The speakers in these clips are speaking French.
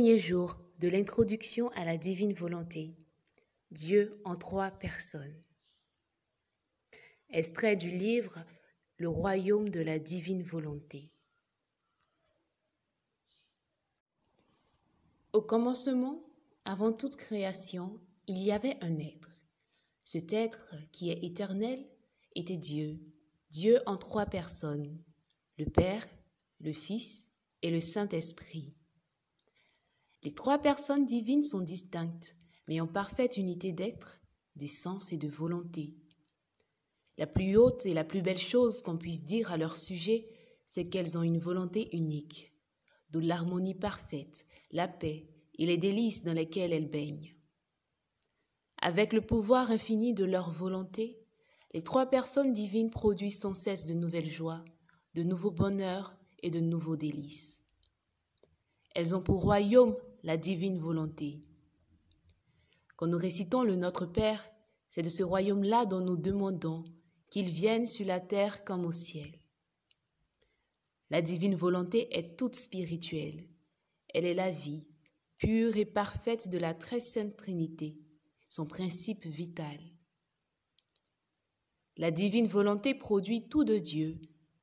Premier jour de l'introduction à la divine volonté. Dieu en 3 personnes. Extrait du livre Le royaume de la divine volonté. Au commencement, avant toute création, il y avait un être. Cet être qui est éternel était Dieu, Dieu en 3 personnes, le Père, le Fils et le Saint-Esprit. Les 3 personnes divines sont distinctes, mais en parfaite unité d'être, d'essence et de volonté. La plus haute et la plus belle chose qu'on puisse dire à leur sujet, c'est qu'elles ont une volonté unique, d'où l'harmonie parfaite, la paix et les délices dans lesquelles elles baignent. Avec le pouvoir infini de leur volonté, les 3 personnes divines produisent sans cesse de nouvelles joies, de nouveaux bonheurs et de nouveaux délices. Elles ont pour royaume la divine volonté. Quand nous récitons le Notre Père, c'est de ce royaume-là dont nous demandons qu'il vienne sur la terre comme au ciel. La divine volonté est toute spirituelle. Elle est la vie, pure et parfaite de la très sainte Trinité, son principe vital. La divine volonté produit tout de Dieu,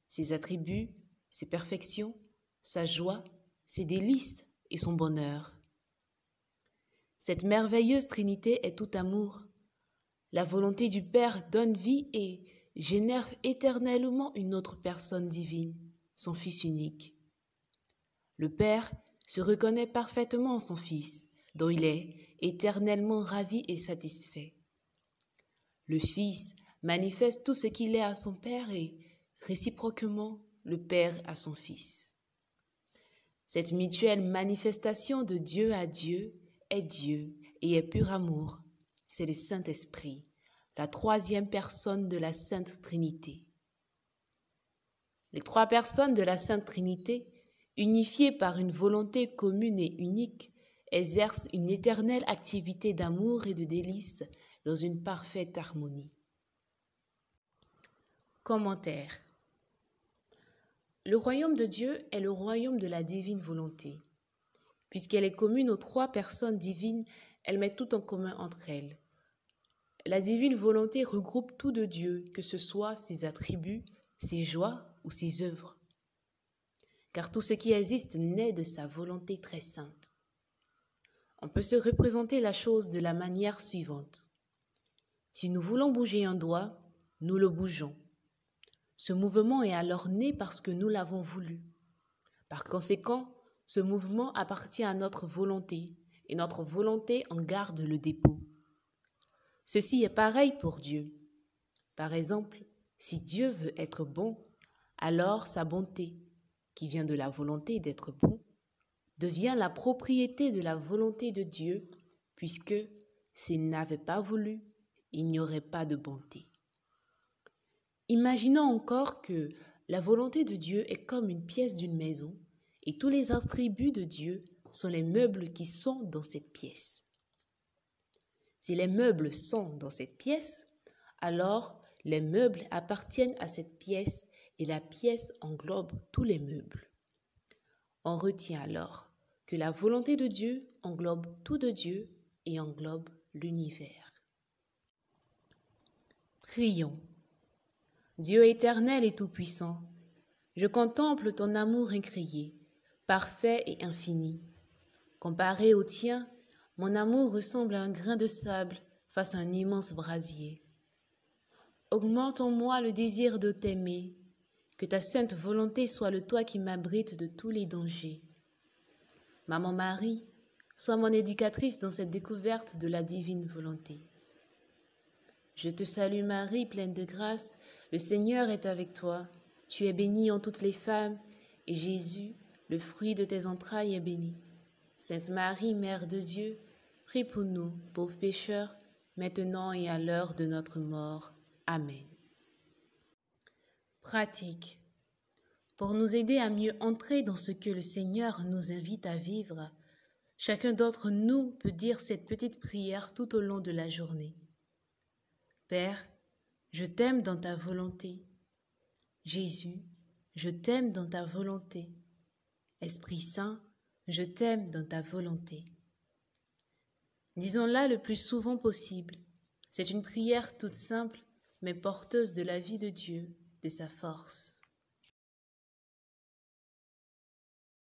ses attributs, ses perfections, sa joie, ses délices et son bonheur. Cette merveilleuse Trinité est tout amour. La volonté du Père donne vie et génère éternellement une autre personne divine, son Fils unique. Le Père se reconnaît parfaitement en son Fils, dont il est éternellement ravi et satisfait. Le Fils manifeste tout ce qu'il est à son Père et, réciproquement, le Père à son Fils. Cette mutuelle manifestation de Dieu à Dieu est Dieu et est pur amour. C'est le Saint-Esprit, la 3e personne de la Sainte Trinité. Les 3 personnes de la Sainte Trinité, unifiées par une volonté commune et unique, exercent une éternelle activité d'amour et de délices dans une parfaite harmonie. Commentaire. Le royaume de Dieu est le royaume de la divine volonté. Puisqu'elle est commune aux 3 personnes divines, elle met tout en commun entre elles. La divine volonté regroupe tout de Dieu, que ce soit ses attributs, ses joies ou ses œuvres. Car tout ce qui existe naît de sa volonté très sainte. On peut se représenter la chose de la manière suivante. Si nous voulons bouger un doigt, nous le bougeons. Ce mouvement est alors né parce que nous l'avons voulu. Par conséquent, ce mouvement appartient à notre volonté et notre volonté en garde le dépôt. Ceci est pareil pour Dieu. Par exemple, si Dieu veut être bon, alors sa bonté, qui vient de la volonté d'être bon, devient la propriété de la volonté de Dieu, puisque s'il n'avait pas voulu, il n'y aurait pas de bonté. Imaginons encore que la volonté de Dieu est comme une pièce d'une maison et tous les attributs de Dieu sont les meubles qui sont dans cette pièce. Si les meubles sont dans cette pièce, alors les meubles appartiennent à cette pièce et la pièce englobe tous les meubles. On retient alors que la volonté de Dieu englobe tout de Dieu et englobe l'univers. Prions. Dieu éternel et tout-puissant, je contemple ton amour incrié, parfait et infini. Comparé au tien, mon amour ressemble à un grain de sable face à un immense brasier. Augmente en moi le désir de t'aimer, que ta sainte volonté soit le toit qui m'abrite de tous les dangers. Maman Marie, sois mon éducatrice dans cette découverte de la divine volonté. Je te salue Marie, pleine de grâce, le Seigneur est avec toi. Tu es bénie en toutes les femmes, et Jésus, le fruit de tes entrailles, est béni. Sainte Marie, Mère de Dieu, prie pour nous, pauvres pécheurs, maintenant et à l'heure de notre mort. Amen. Pratique. Pour nous aider à mieux entrer dans ce que le Seigneur nous invite à vivre, chacun d'entre nous peut dire cette petite prière tout au long de la journée. Père, je t'aime dans ta volonté. Jésus, je t'aime dans ta volonté. Esprit Saint, je t'aime dans ta volonté. Disons-la le plus souvent possible. C'est une prière toute simple, mais porteuse de la vie de Dieu, de sa force.